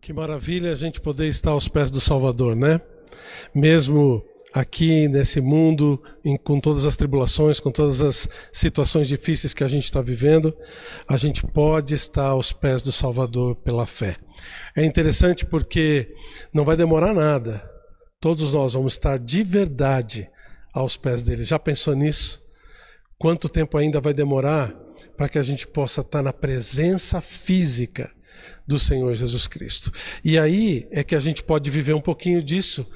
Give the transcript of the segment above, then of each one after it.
Que maravilha a gente poder estar aos pés do Salvador, né? Mesmo aqui nesse mundo, com todas as tribulações, com todas as situações difíceis que a gente está vivendo, a gente pode estar aos pés do Salvador pela fé. É interessante porque não vai demorar nada. Todos nós vamos estar de verdade aos pés dele. Já pensou nisso? Quanto tempo ainda vai demorar para que a gente possa estar na presença física do Senhor Jesus Cristo? E aí é que a gente pode viver um pouquinho disso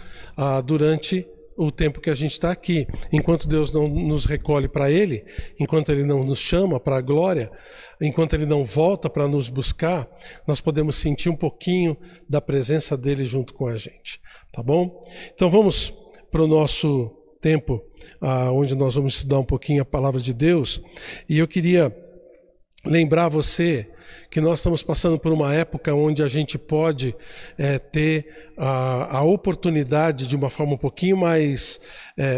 durante o tempo que a gente está aqui. Enquanto Deus não nos recolhe para Ele, enquanto Ele não nos chama para a glória, enquanto Ele não volta para nos buscar, nós podemos sentir um pouquinho da presença dEle junto com a gente. Tá bom? Então vamos para o nosso tempo, onde nós vamos estudar um pouquinho a palavra de Deus. E eu queria lembrar você que nós estamos passando por uma época onde a gente pode ter a oportunidade de uma forma um pouquinho mais,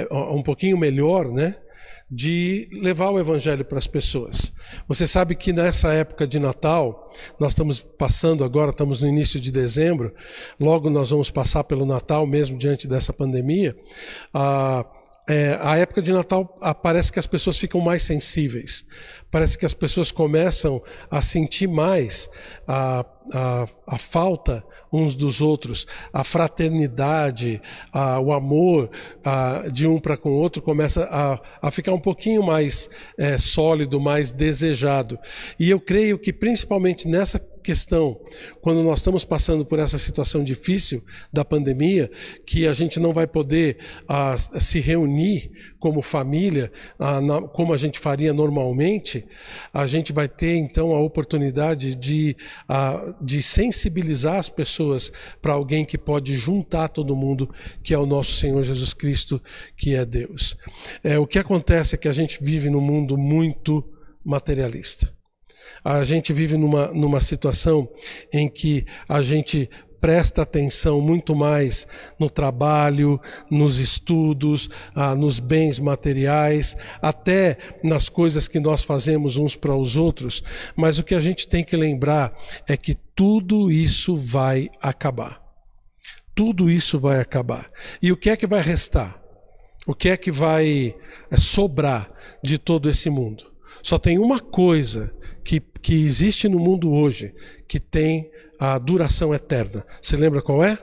um pouquinho melhor, né? De levar o evangelho para as pessoas. Você sabe que nessa época de Natal, nós estamos passando agora, estamos no início de dezembro, logo nós vamos passar pelo Natal mesmo diante dessa pandemia. A época de Natal parece que as pessoas ficam mais sensíveis, parece que as pessoas começam a sentir mais a falta uns dos outros, a fraternidade, o amor de um para com o outro começa a ficar um pouquinho mais sólido, mais desejado. E eu creio que principalmente nessa questão, quando nós estamos passando por essa situação difícil da pandemia, que a gente não vai poder se reunir como família, como a gente faria normalmente, a gente vai ter então a oportunidade de sensibilizar as pessoas para alguém que pode juntar todo mundo, que é o nosso Senhor Jesus Cristo, que é Deus. O que acontece é que a gente vive num mundo muito materialista. A gente vive numa situação em que a gente presta atenção muito mais no trabalho, nos estudos, nos bens materiais, até nas coisas que nós fazemos uns para os outros. Mas o que a gente tem que lembrar é que tudo isso vai acabar. Tudo isso vai acabar. E o que é que vai restar? O que é que vai sobrar de todo esse mundo? Só tem uma coisa que existe no mundo hoje, que tem a duração eterna. Você lembra qual é?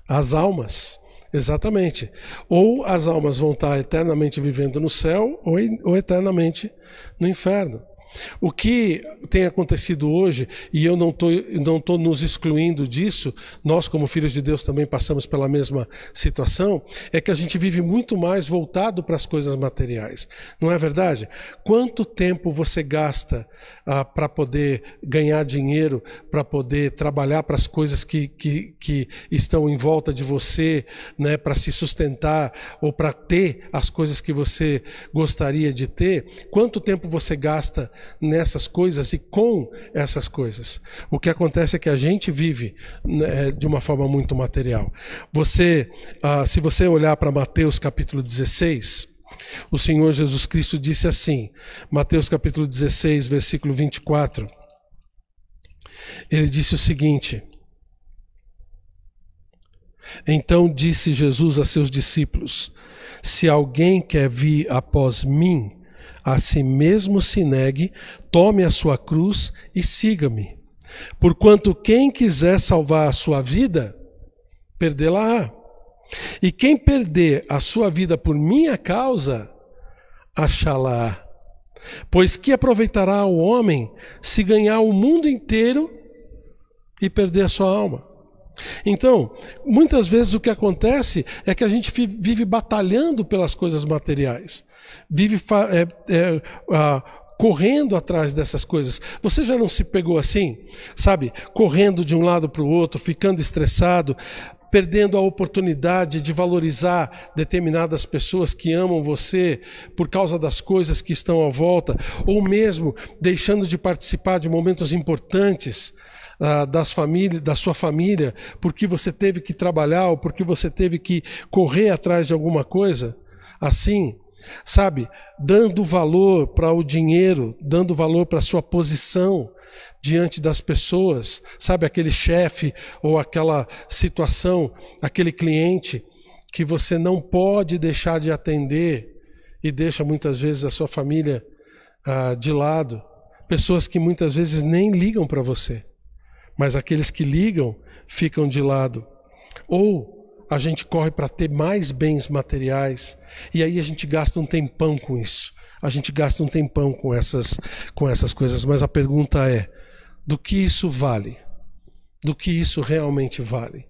As almas. Exatamente. Ou as almas vão estar eternamente vivendo no céu, ou eternamente no inferno. O que tem acontecido hoje, e eu não tô nos excluindo disso, nós como filhos de Deus também passamos pela mesma situação, é que a gente vive muito mais voltado para as coisas materiais. Não é verdade? Quanto tempo você gasta para poder ganhar dinheiro, para poder trabalhar para as coisas que estão em volta de você, né, para se sustentar ou para ter as coisas que você gostaria de ter? Quanto tempo você gasta nessas coisas e com essas coisas? O que acontece é que a gente vive de uma forma muito material. Se você olhar para Mateus capítulo 16, o Senhor Jesus Cristo disse assim, Mateus capítulo 16, versículo 24, ele disse o seguinte: então disse Jesus a seus discípulos, se alguém quer vir após mim, a si mesmo se negue, tome a sua cruz e siga-me. Porquanto quem quiser salvar a sua vida, perdê-la-á. E quem perder a sua vida por minha causa, achá-la-á. Pois que aproveitará o homem se ganhar o mundo inteiro e perder a sua alma? Então, muitas vezes o que acontece é que a gente vive batalhando pelas coisas materiais, vive correndo atrás dessas coisas. Você já não se pegou assim, sabe? Correndo de um lado para o outro, ficando estressado, perdendo a oportunidade de valorizar determinadas pessoas que amam você por causa das coisas que estão à volta, ou mesmo deixando de participar de momentos importantes da sua família, porque você teve que trabalhar ou porque você teve que correr atrás de alguma coisa. Assim, sabe, dando valor para o dinheiro, dando valor para a sua posição diante das pessoas, sabe, aquele chefe ou aquela situação, aquele cliente que você não pode deixar de atender e deixa muitas vezes a sua família de lado, pessoas que muitas vezes nem ligam para você, mas aqueles que ligam ficam de lado. Ou a gente corre para ter mais bens materiais e aí a gente gasta um tempão com isso. A gente gasta um tempão com essas coisas, mas a pergunta é: do que isso vale? Do que isso realmente vale?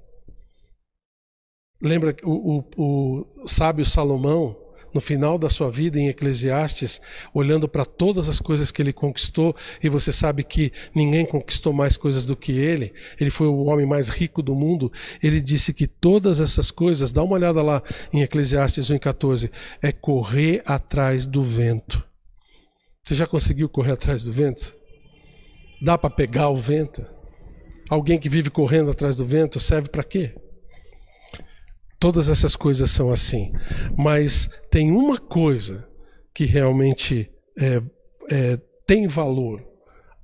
Lembra o sábio Salomão, no final da sua vida em Eclesiastes, olhando para todas as coisas que ele conquistou, e você sabe que ninguém conquistou mais coisas do que ele foi o homem mais rico do mundo, ele disse que todas essas coisas, dá uma olhada lá em Eclesiastes 1,14, é correr atrás do vento. Você já conseguiu correr atrás do vento? Dá para pegar o vento? Alguém que vive correndo atrás do vento serve para quê? Todas essas coisas são assim, mas tem uma coisa que realmente tem valor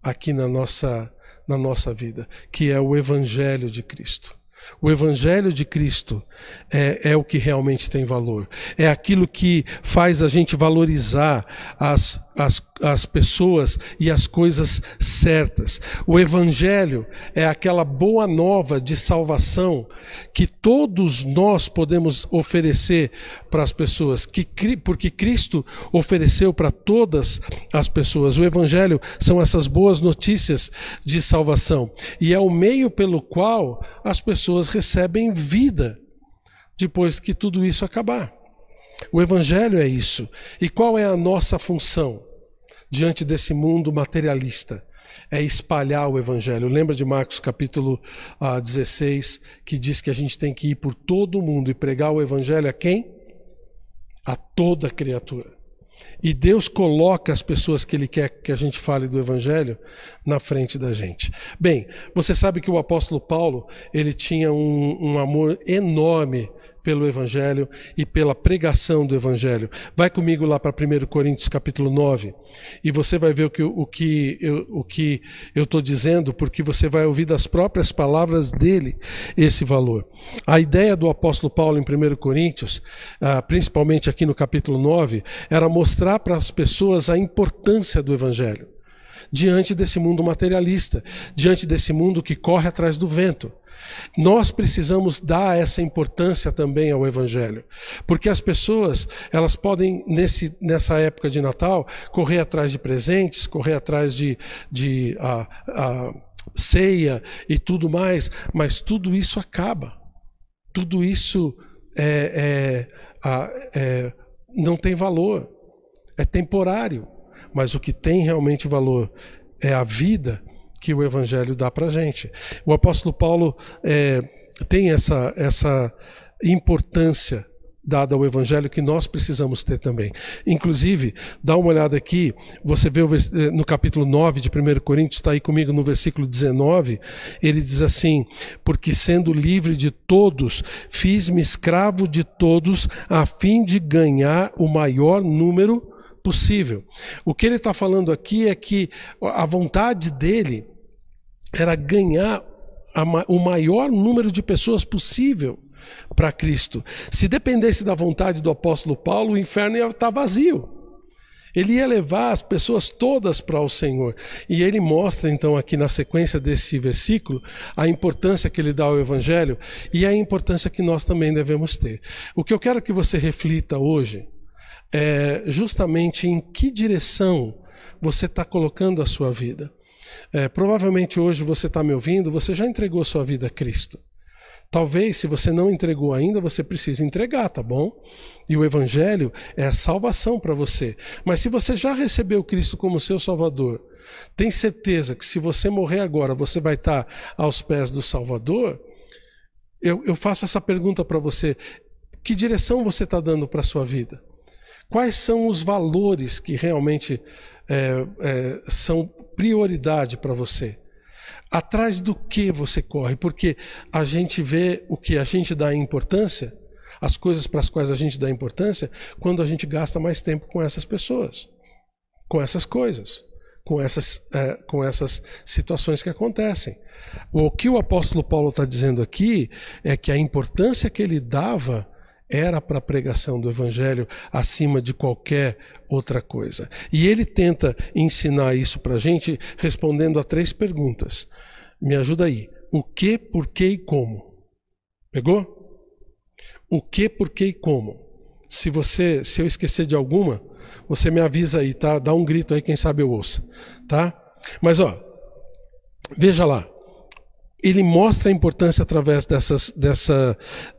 aqui na nossa vida, que é o Evangelho de Cristo. O Evangelho de Cristo é o que realmente tem valor. É aquilo que faz a gente valorizar as pessoas e as coisas certas. O Evangelho é aquela boa nova de salvação que todos nós podemos oferecer para as pessoas, porque Cristo ofereceu para todas as pessoas. O Evangelho são essas boas notícias de salvação. E é o meio pelo qual as pessoas recebem vida depois que tudo isso acabar. O Evangelho é isso. E qual é a nossa função diante desse mundo materialista? É espalhar o Evangelho. Lembra de Marcos capítulo 16, que diz que a gente tem que ir por todo o mundo e pregar o Evangelho a quem? A toda criatura. E Deus coloca as pessoas que Ele quer que a gente fale do Evangelho na frente da gente. Bem, você sabe que o apóstolo Paulo, ele tinha um amor enorme pelo Evangelho e pela pregação do Evangelho. Vai comigo lá para 1 Coríntios capítulo 9 e você vai ver o que eu estou dizendo, porque você vai ouvir das próprias palavras dele esse valor. A ideia do apóstolo Paulo em 1 Coríntios, principalmente aqui no capítulo 9, era mostrar para as pessoas a importância do Evangelho diante desse mundo materialista, diante desse mundo que corre atrás do vento. Nós precisamos dar essa importância também ao Evangelho, porque as pessoas, elas podem nessa época de Natal correr atrás de presentes, correr atrás de ceia e tudo mais, mas tudo isso acaba, tudo isso não tem valor, é temporário, mas o que tem realmente valor é a vida que o Evangelho dá para a gente. O apóstolo Paulo tem essa importância dada ao Evangelho que nós precisamos ter também. Inclusive, dá uma olhada aqui, você vê no capítulo 9 de 1 Coríntios, está aí comigo no versículo 19, ele diz assim: porque sendo livre de todos, fiz-me escravo de todos, a fim de ganhar o maior número possível. O que ele está falando aqui é que a vontade dele era ganhar o maior número de pessoas possível para Cristo. Se dependesse da vontade do apóstolo Paulo, o inferno ia estar vazio. Ele ia levar as pessoas todas para o Senhor. E ele mostra então aqui na sequência desse versículo a importância que ele dá ao Evangelho e a importância que nós também devemos ter. O que eu quero que você reflita hoje é justamente em que direção você está colocando a sua vida. Provavelmente hoje você está me ouvindo, você já entregou sua vida a Cristo. Talvez, se você não entregou ainda, você precisa entregar, tá bom? E o Evangelho é a salvação para você. Mas se você já recebeu Cristo como seu Salvador, tem certeza que se você morrer agora, você vai estar aos pés do Salvador? Eu faço essa pergunta para você. Que direção você está dando para a sua vida? Quais são os valores que realmente são prioridade para você? Atrás do que você corre? Porque a gente vê o que a gente dá importância, as coisas para as quais a gente dá importância, quando a gente gasta mais tempo com essas pessoas, com essas coisas, com essas situações que acontecem. O que o apóstolo Paulo está dizendo aqui é que a importância que ele dava era para a pregação do evangelho acima de qualquer outra coisa. E ele tenta ensinar isso para a gente respondendo a 3 perguntas. Me ajuda aí. O que, por que e como? Pegou? O que, por que e como? Se eu esquecer de alguma, você me avisa aí, tá? Dá um grito aí, quem sabe eu ouça, tá? Mas veja lá. Ele mostra a importância através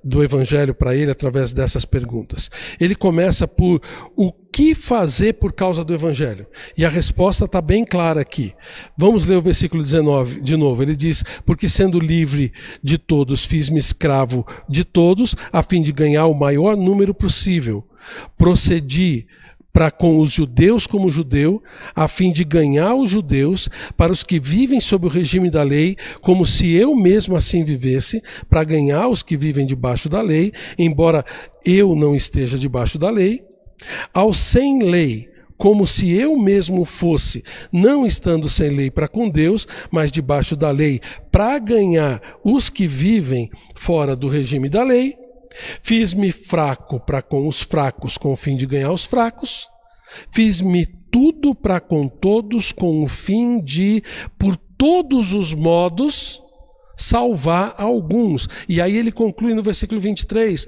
do evangelho para ele, através dessas perguntas. Ele começa por o que fazer por causa do evangelho? E a resposta está bem clara aqui. Vamos ler o versículo 19 de novo. Ele diz, porque sendo livre de todos, fiz-me escravo de todos, a fim de ganhar o maior número possível. Procedi para com os judeus como judeu, a fim de ganhar os judeus, para os que vivem sob o regime da lei, como se eu mesmo assim vivesse, para ganhar os que vivem debaixo da lei, embora eu não esteja debaixo da lei, aos sem lei, como se eu mesmo fosse, não estando sem lei para com Deus, mas debaixo da lei, para ganhar os que vivem fora do regime da lei. Fiz-me fraco para com os fracos, com o fim de ganhar os fracos. Fiz-me tudo para com todos, com o fim de, por todos os modos, salvar alguns. E aí ele conclui no versículo 23,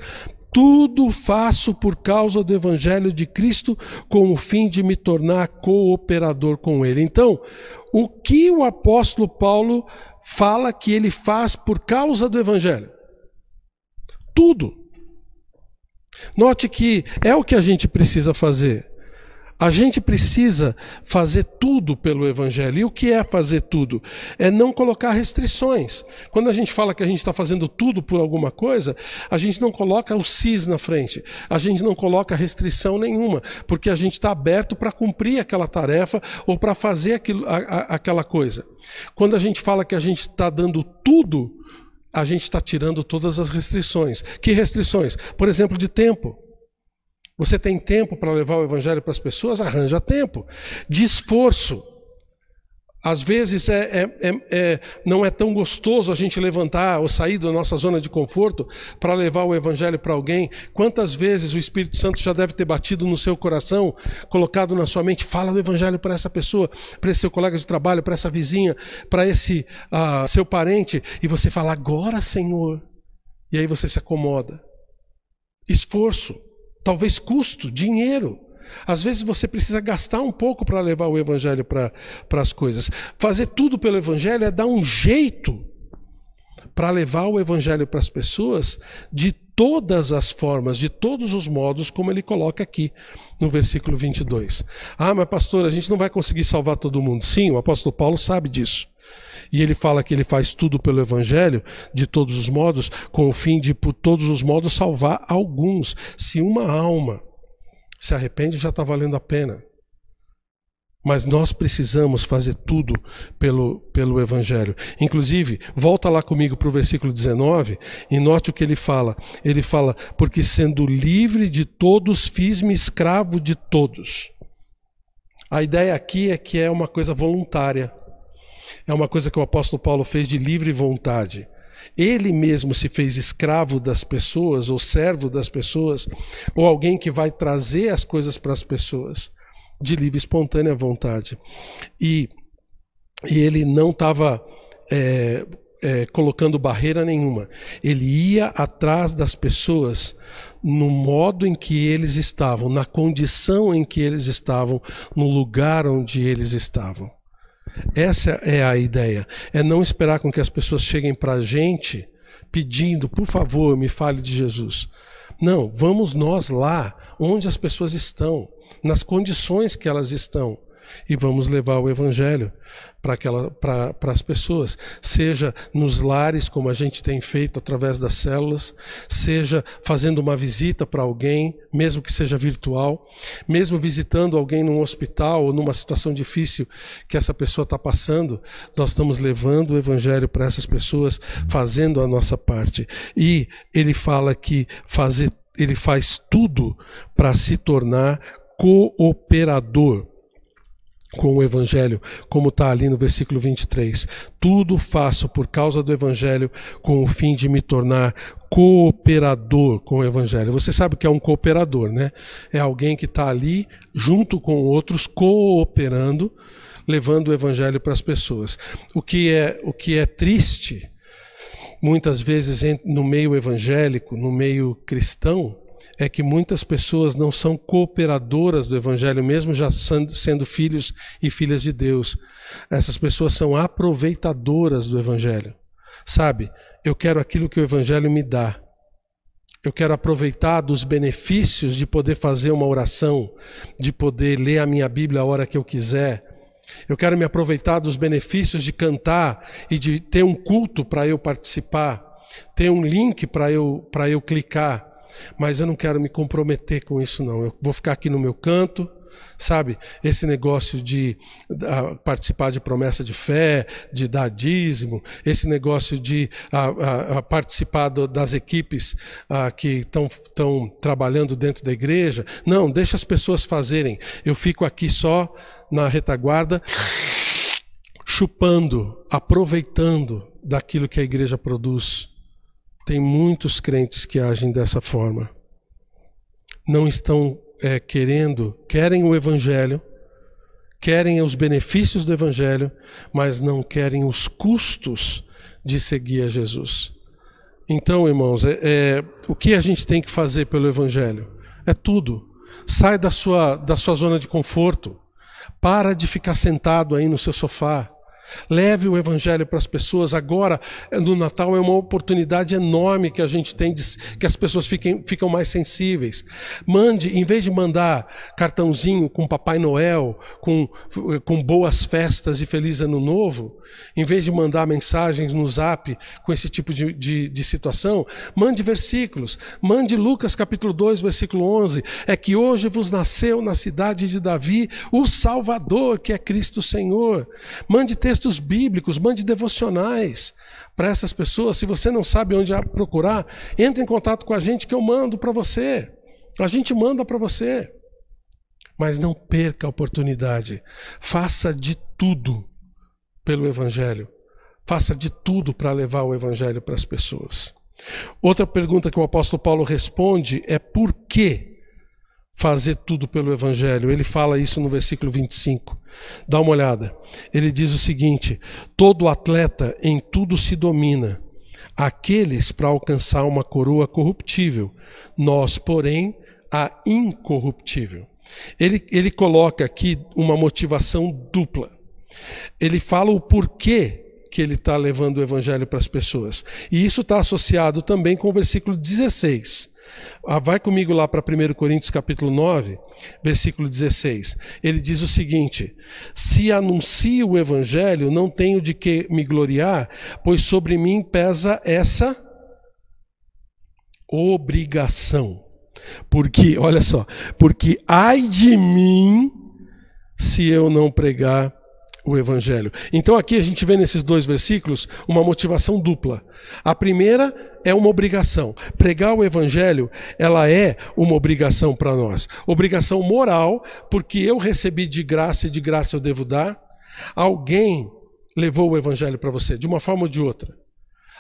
tudo faço por causa do evangelho de Cristo, com o fim de me tornar cooperador com ele. Então, o que o apóstolo Paulo fala que ele faz por causa do evangelho? Tudo. Note que é o que a gente precisa fazer. A gente precisa fazer tudo pelo evangelho. E o que é fazer tudo? É não colocar restrições. Quando a gente fala que a gente está fazendo tudo por alguma coisa, a gente não coloca o cis na frente. A gente não coloca restrição nenhuma, porque a gente está aberto para cumprir aquela tarefa ou para fazer aquela coisa. Quando a gente fala que a gente está dando tudo, a gente está tirando todas as restrições. Que restrições? Por exemplo, de tempo. Você tem tempo para levar o evangelho para as pessoas? Arranja tempo. De esforço. Às vezes não é tão gostoso a gente levantar ou sair da nossa zona de conforto para levar o evangelho para alguém. Quantas vezes o Espírito Santo já deve ter batido no seu coração, colocado na sua mente, fala do evangelho para essa pessoa, para esse seu colega de trabalho, para essa vizinha, para esse seu parente, e você fala, agora, Senhor. E aí você se acomoda. Esforço, talvez custo, dinheiro. Às vezes você precisa gastar um pouco para levar o evangelho para as coisas. Fazer tudo pelo evangelho é dar um jeito para levar o evangelho para as pessoas de todas as formas, de todos os modos, como ele coloca aqui no versículo 22. Ah, mas pastor, a gente não vai conseguir salvar todo mundo. Sim, o apóstolo Paulo sabe disso. E ele fala que ele faz tudo pelo evangelho, de todos os modos, com o fim de, por todos os modos, salvar alguns. Se uma alma se arrepende, já está valendo a pena. Mas nós precisamos fazer tudo pelo evangelho. Inclusive, volta lá comigo para o versículo 19 e note o que ele fala. Ele fala, porque sendo livre de todos, fiz-me escravo de todos. A ideia aqui é que é uma coisa voluntária. É uma coisa que o apóstolo Paulo fez de livre vontade. Ele mesmo se fez escravo das pessoas, ou servo das pessoas, ou alguém que vai trazer as coisas para as pessoas, de livre e espontânea vontade. E ele não estava colocando barreira nenhuma. Ele ia atrás das pessoas no modo em que eles estavam, na condição em que eles estavam, no lugar onde eles estavam. Essa é a ideia, é não esperar com que as pessoas cheguem para a gente pedindo, por favor, me fale de Jesus. Não, vamos nós lá, onde as pessoas estão, nas condições que elas estão, e vamos levar o evangelho para as pessoas, seja nos lares, como a gente tem feito através das células, seja fazendo uma visita para alguém, mesmo que seja virtual, mesmo visitando alguém num hospital ou numa situação difícil que essa pessoa está passando, nós estamos levando o evangelho para essas pessoas, fazendo a nossa parte. E ele fala que fazer ele faz tudo para se tornar cooperador com o Evangelho, como está ali no versículo 23. Tudo faço por causa do Evangelho, com o fim de me tornar cooperador com o Evangelho. Você sabe o que é um cooperador, né? É alguém que está ali junto com outros, cooperando, levando o Evangelho para as pessoas. O que é triste, muitas vezes no meio evangélico, no meio cristão, é que muitas pessoas não são cooperadoras do Evangelho, mesmo já sendo filhos e filhas de Deus. Essas pessoas são aproveitadoras do Evangelho. Sabe, eu quero aquilo que o Evangelho me dá. Eu quero aproveitar dos benefícios de poder fazer uma oração, de poder ler a minha Bíblia a hora que eu quiser. Eu quero me aproveitar dos benefícios de cantar e de ter um culto para eu participar, ter um link para eu clicar. Mas eu não quero me comprometer com isso não. Eu vou ficar aqui no meu canto, sabe? Esse negócio de participar de promessa de fé, de dar dízimo, esse negócio de participar das equipes que estão trabalhando dentro da igreja. Não, deixa as pessoas fazerem. Eu fico aqui só na retaguarda, chupando, aproveitando daquilo que a igreja produz. Tem muitos crentes que agem dessa forma. Não estão querem o Evangelho, querem os benefícios do Evangelho, mas não querem os custos de seguir a Jesus. Então, irmãos, o que a gente tem que fazer pelo Evangelho? É tudo. Sai da sua zona de conforto. Para de ficar sentado aí no seu sofá. Leve o Evangelho para as pessoas. Agora, no Natal, é uma oportunidade enorme que a gente tem, que as pessoas ficam mais sensíveis. Mande, em vez de mandar cartãozinho com Papai Noel, com boas festas e Feliz Ano Novo, em vez de mandar mensagens no Zap com esse tipo de situação, mande versículos. Mande Lucas capítulo 2, versículo 11. É que hoje vos nasceu na cidade de Davi o Salvador, que é Cristo Senhor. Mande textos bíblicos, mande devocionais para essas pessoas. Se você não sabe onde procurar, entre em contato com a gente que eu mando para você. A gente manda para você. Mas não perca a oportunidade. Faça de tudo pelo Evangelho. Faça de tudo para levar o Evangelho para as pessoas. Outra pergunta que o apóstolo Paulo responde é por que fazer tudo pelo Evangelho? Ele fala isso no versículo 25. Dá uma olhada. Ele diz o seguinte: todo atleta em tudo se domina, aqueles para alcançar uma coroa corruptível, nós, porém, a incorruptível. Ele coloca aqui uma motivação dupla. Ele fala o porquê que ele está levando o Evangelho para as pessoas. E isso está associado também com o versículo 16. Vai comigo lá para 1 Coríntios capítulo 9, versículo 16. Ele diz o seguinte: se anuncio o Evangelho, não tenho de que me gloriar, pois sobre mim pesa essa obrigação. Porque, olha só, porque ai de mim se eu não pregar o Evangelho. Então aqui a gente vê nesses dois versículos uma motivação dupla. A primeira é uma obrigação. Pregar o Evangelho, ela é uma obrigação para nós. Obrigação moral, porque eu recebi de graça e de graça eu devo dar. Alguém levou o Evangelho para você, de uma forma ou de outra.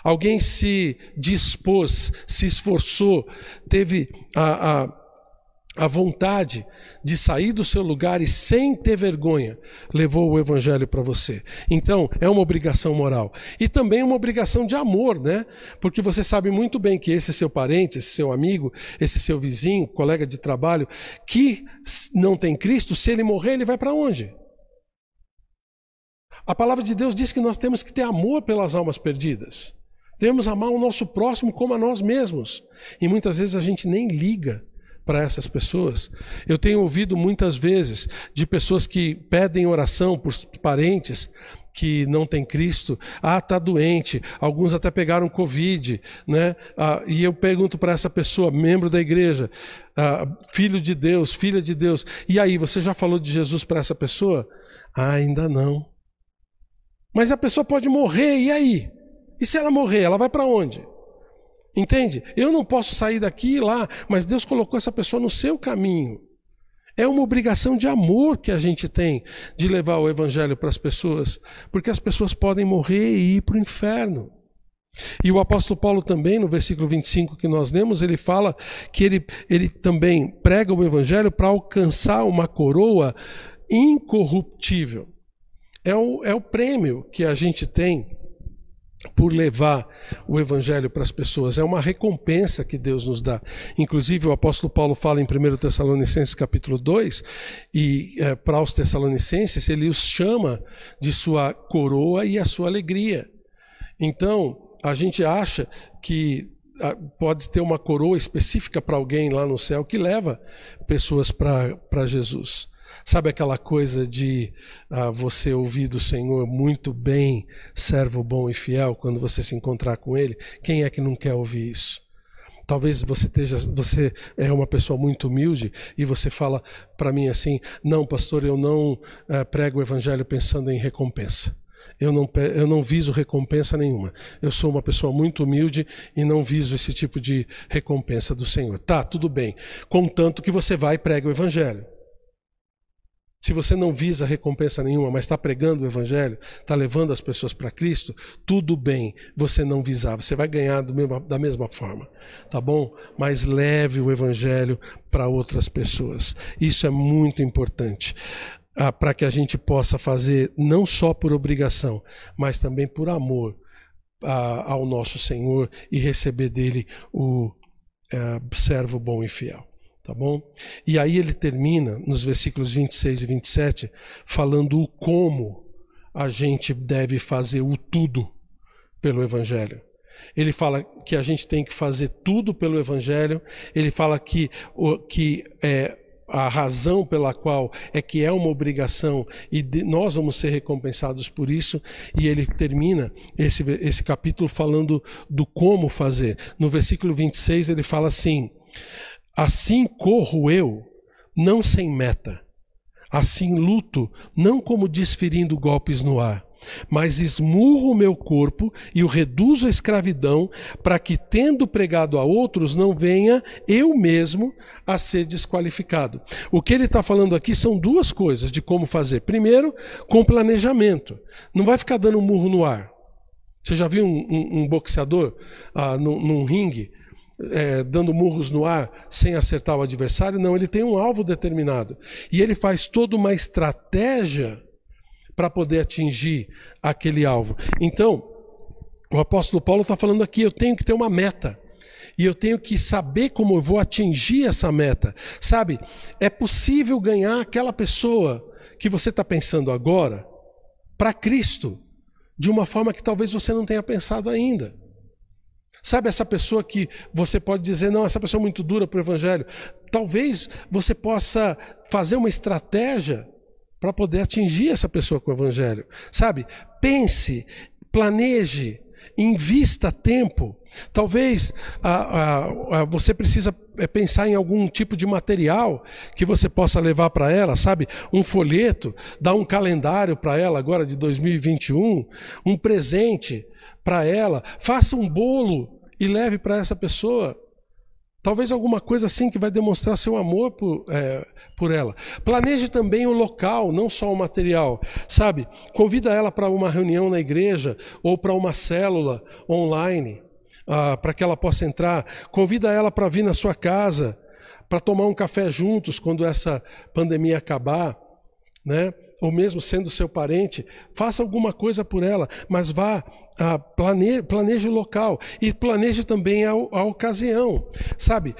Alguém se dispôs, se esforçou, teve a vontade de sair do seu lugar e, sem ter vergonha, levou o Evangelho para você. Então, é uma obrigação moral. E também uma obrigação de amor, né? Porque você sabe muito bem que esse seu parente, esse seu amigo, esse seu vizinho, colega de trabalho, que não tem Cristo, se ele morrer, ele vai para onde? A palavra de Deus diz que nós temos que ter amor pelas almas perdidas. Temos amar o nosso próximo como a nós mesmos. E muitas vezes a gente nem liga para essas pessoas. Eu tenho ouvido muitas vezes de pessoas que pedem oração por parentes que não têm Cristo. Está doente. Alguns até pegaram Covid, né? E eu pergunto para essa pessoa, membro da igreja, filho de Deus, filha de Deus, e aí, você já falou de Jesus para essa pessoa? Ainda não. Mas a pessoa pode morrer, e aí? E se ela morrer, ela vai para onde? Entende? Eu não posso sair daqui e ir lá, mas Deus colocou essa pessoa no seu caminho. É uma obrigação de amor que a gente tem de levar o evangelho para as pessoas, porque as pessoas podem morrer e ir para o inferno. E o apóstolo Paulo também, no versículo 25 que nós lemos, ele fala que ele também prega o evangelho para alcançar uma coroa incorruptível. É o prêmio que a gente tem por levar o evangelho para as pessoas. É uma recompensa que Deus nos dá. Inclusive o apóstolo Paulo fala em 1 Tessalonicenses capítulo 2, e para os tessalonicenses ele os chama de sua coroa e a sua alegria. Então, a gente acha que pode ter uma coroa específica para alguém lá no céu que leva pessoas para Jesus. Sabe aquela coisa de você ouvir do Senhor muito bem, servo bom e fiel, quando você se encontrar com Ele? Quem é que não quer ouvir isso? Talvez você é uma pessoa muito humilde e você fala para mim assim: não, pastor, eu não prego o evangelho pensando em recompensa. Eu não viso recompensa nenhuma. Eu sou uma pessoa muito humilde e não viso esse tipo de recompensa do Senhor. Tá, tudo bem. Contanto que você vai e prega o evangelho. Se você não visa recompensa nenhuma, mas está pregando o evangelho, está levando as pessoas para Cristo, tudo bem você não visar, você vai ganhar da mesma forma, tá bom? Mas leve o evangelho para outras pessoas. Isso é muito importante, para que a gente possa fazer não só por obrigação, mas também por amor ao nosso Senhor e receber dele o servo bom e fiel. Tá bom? E aí ele termina nos versículos 26 e 27 falando o como a gente deve fazer o tudo pelo evangelho. Ele fala que a gente tem que fazer tudo pelo evangelho. Ele fala que a razão pela qual que é uma obrigação e nós vamos ser recompensados por isso. E ele termina esse capítulo falando do como fazer. No versículo 26 ele fala assim: assim corro eu, não sem meta. Assim luto, não como desferindo golpes no ar, mas esmurro o meu corpo e o reduzo à escravidão, para que, tendo pregado a outros, não venha eu mesmo a ser desqualificado. O que ele está falando aqui são duas coisas de como fazer. Primeiro, com planejamento. Não vai ficar dando um murro no ar. Você já viu um boxeador num ringue? Dando murros no ar sem acertar o adversário? Não, ele tem um alvo determinado e ele faz toda uma estratégia para poder atingir aquele alvo. Então, o apóstolo Paulo está falando aqui: eu tenho que ter uma meta e eu tenho que saber como eu vou atingir essa meta. Sabe, é possível ganhar aquela pessoa que você está pensando agora para Cristo de uma forma que talvez você não tenha pensado ainda. Sabe, essa pessoa que você pode dizer: não, essa pessoa é muito dura para o evangelho. Talvez você possa fazer uma estratégia para poder atingir essa pessoa com o evangelho. Sabe, pense, planeje, invista tempo. Talvez você precisa pensar em algum tipo de material que você possa levar para ela, sabe? Um folheto, dar um calendário para ela agora de 2021, um presente para ela, faça um bolo e leve para essa pessoa. Talvez alguma coisa assim que vai demonstrar seu amor por ela. Planeje também o local, não só o material. Sabe, convida ela para uma reunião na igreja ou para uma célula online, para que ela possa entrar. Convida ela para vir na sua casa, para tomar um café juntos quando essa pandemia acabar, né? Ou mesmo sendo seu parente, faça alguma coisa por ela, mas vá, planeje o local e planeje também a ocasião. Sabe,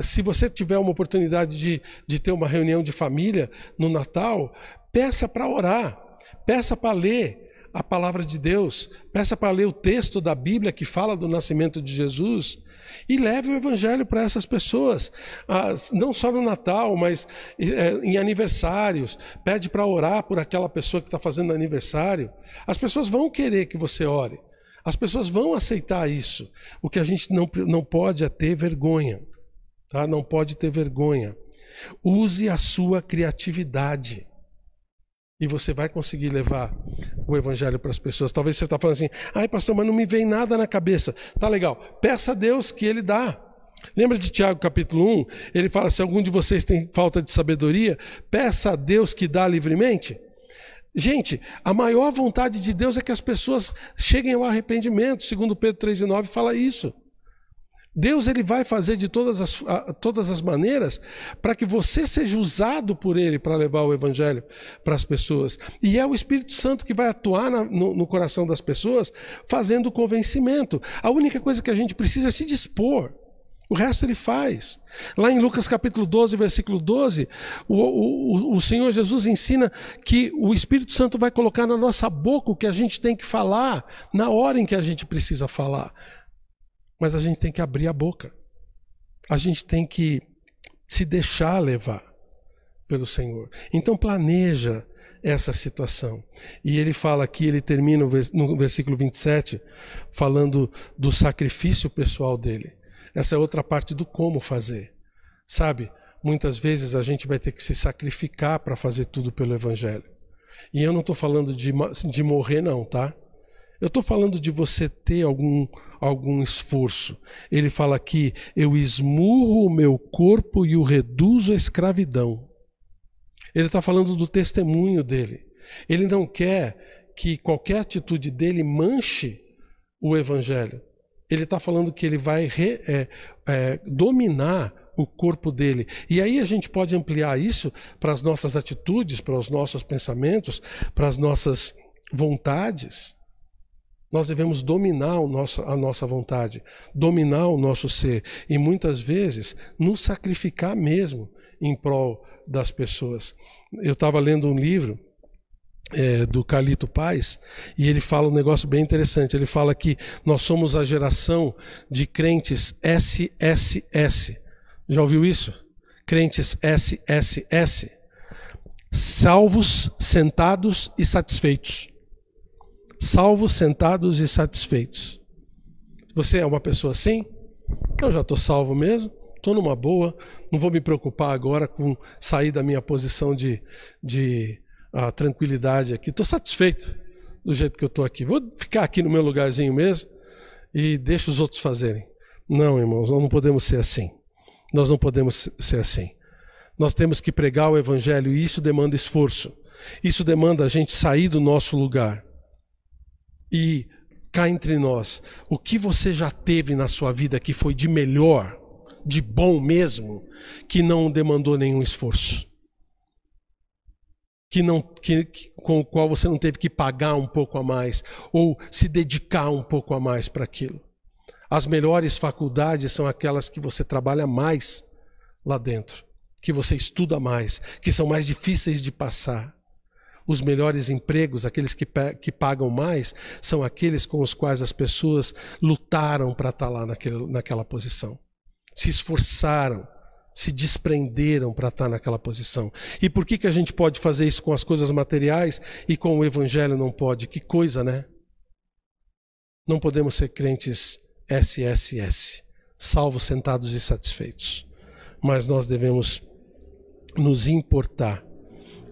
se você tiver uma oportunidade de ter uma reunião de família no Natal, peça para orar, peça para ler a palavra de Deus, peça para ler o texto da Bíblia que fala do nascimento de Jesus e leve o evangelho para essas pessoas, não só no Natal, mas em aniversários. Pede para orar por aquela pessoa que está fazendo aniversário. As pessoas vão querer que você ore, as pessoas vão aceitar isso. O que a gente não pode é ter vergonha, tá? Não pode ter vergonha. Use a sua criatividade. E você vai conseguir levar o evangelho para as pessoas. Talvez você está falando assim, ai pastor, mas não me vem nada na cabeça. Tá legal, peça a Deus que Ele dá. Lembra de Tiago capítulo 1? Ele fala, se algum de vocês tem falta de sabedoria, peça a Deus que dá livremente. Gente, a maior vontade de Deus é que as pessoas cheguem ao arrependimento. Segundo Pedro 3,9 fala isso. Deus ele vai fazer de todas as maneiras para que você seja usado por Ele para levar o evangelho para as pessoas. E é o Espírito Santo que vai atuar no coração das pessoas fazendo o convencimento. A única coisa que a gente precisa é se dispor. O resto Ele faz. Lá em Lucas capítulo 12, versículo 12, o Senhor Jesus ensina que o Espírito Santo vai colocar na nossa boca o que a gente tem que falar na hora em que a gente precisa falar. Mas a gente tem que abrir a boca. A gente tem que se deixar levar pelo Senhor. Então planeja essa situação. E ele fala aqui, ele termina no versículo 27, falando do sacrifício pessoal dele. Essa é outra parte do como fazer. Sabe, muitas vezes a gente vai ter que se sacrificar para fazer tudo pelo Evangelho. E eu não estou falando de morrer não, tá? Eu estou falando de você ter algum esforço. Ele fala aqui, eu esmurro o meu corpo e o reduzo à escravidão. Ele está falando do testemunho dele. Ele não quer que qualquer atitude dele manche o Evangelho. Ele está falando que ele vai dominar o corpo dele. E aí a gente pode ampliar isso para as nossas atitudes, para os nossos pensamentos, para as nossas vontades. Nós devemos dominar a nossa vontade, dominar o nosso ser e muitas vezes nos sacrificar mesmo em prol das pessoas. Eu estava lendo um livro do Carlito Paz e ele fala um negócio bem interessante. Ele fala que nós somos a geração de crentes SSS. Já ouviu isso? Crentes SSS. Salvos, sentados e satisfeitos. Salvos, sentados e satisfeitos. Você é uma pessoa assim? Eu já estou salvo mesmo, estou numa boa, não vou me preocupar agora com sair da minha posição de tranquilidade aqui. Estou satisfeito do jeito que eu estou aqui. Vou ficar aqui no meu lugarzinho mesmo e deixa os outros fazerem. Não, irmãos, nós não podemos ser assim. Nós não podemos ser assim. Nós temos que pregar o Evangelho e isso demanda esforço. Isso demanda a gente sair do nosso lugar. E cá entre nós, o que você já teve na sua vida que foi de melhor, de bom mesmo, que não demandou nenhum esforço? Com o qual você não teve que pagar um pouco a mais ou se dedicar um pouco a mais para aquilo? As melhores faculdades são aquelas que você trabalha mais lá dentro, que você estuda mais, que são mais difíceis de passar. Os melhores empregos, aqueles que pagam mais, são aqueles com os quais as pessoas lutaram para estar lá naquela posição. Se esforçaram, se desprenderam para estar naquela posição. E por que a gente pode fazer isso com as coisas materiais e com o Evangelho não pode? Que coisa, né? Não podemos ser crentes SSS, salvos, sentados e satisfeitos. Mas nós devemos nos importar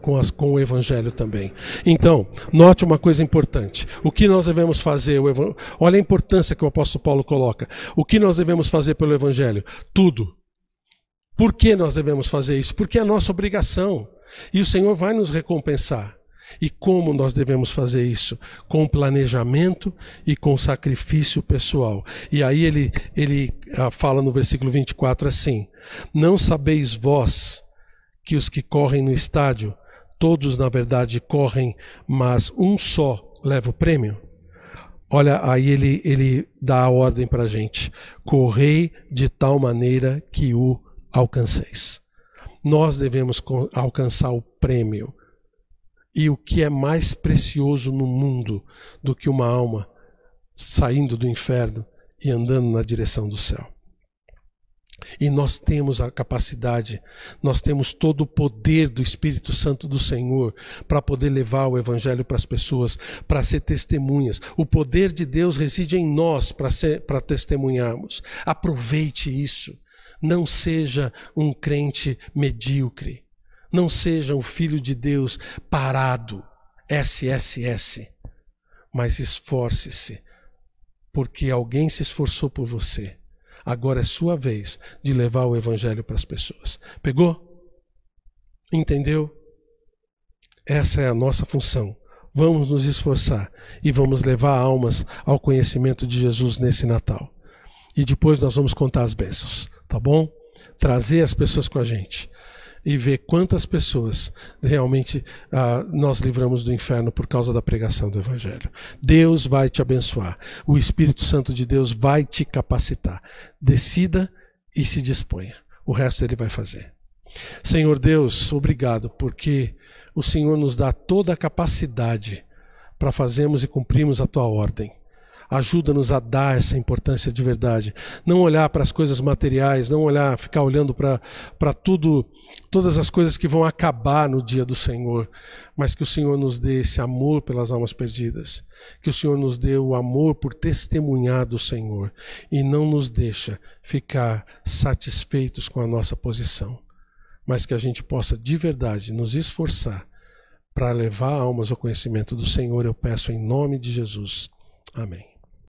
com o Evangelho também. Então, note uma coisa importante. O que nós devemos fazer? Olha a importância que o apóstolo Paulo coloca. O que nós devemos fazer pelo Evangelho? Tudo. Por que nós devemos fazer isso? Porque é a nossa obrigação. E o Senhor vai nos recompensar. E como nós devemos fazer isso? Com planejamento e com sacrifício pessoal. E aí ele fala no versículo 24 assim: não sabeis vós que os que correm no estádio, todos na verdade correm, mas um só leva o prêmio? Olha, aí ele dá a ordem para a gente: correi de tal maneira que o alcanceis. Nós devemos alcançar o prêmio. E o que é mais precioso no mundo do que uma alma saindo do inferno e andando na direção do céu? E nós temos a capacidade, nós temos todo o poder do Espírito Santo do Senhor para poder levar o Evangelho para as pessoas, para ser testemunhas. O poder de Deus reside em nós para testemunharmos. Aproveite isso. Não seja um crente medíocre. Não seja um filho de Deus parado, SSS, mas esforce-se, porque alguém se esforçou por você. Agora é sua vez de levar o evangelho para as pessoas. Pegou? Entendeu? Essa é a nossa função. Vamos nos esforçar e vamos levar almas ao conhecimento de Jesus nesse Natal. E depois nós vamos contar as bênçãos, tá bom? Trazer as pessoas com a gente e ver quantas pessoas realmente nós livramos do inferno por causa da pregação do Evangelho. Deus vai te abençoar. O Espírito Santo de Deus vai te capacitar. Decida e se disponha. O resto Ele vai fazer. Senhor Deus, obrigado, porque o Senhor nos dá toda a capacidade para fazermos e cumprirmos a Tua ordem. Ajuda-nos a dar essa importância de verdade. Não olhar para as coisas materiais, não ficar olhando para todas as coisas que vão acabar no dia do Senhor, mas que o Senhor nos dê esse amor pelas almas perdidas, que o Senhor nos dê o amor por testemunhar do Senhor e não nos deixa ficar satisfeitos com a nossa posição, mas que a gente possa de verdade nos esforçar para levar almas ao conhecimento do Senhor. Eu peço em nome de Jesus. Amém.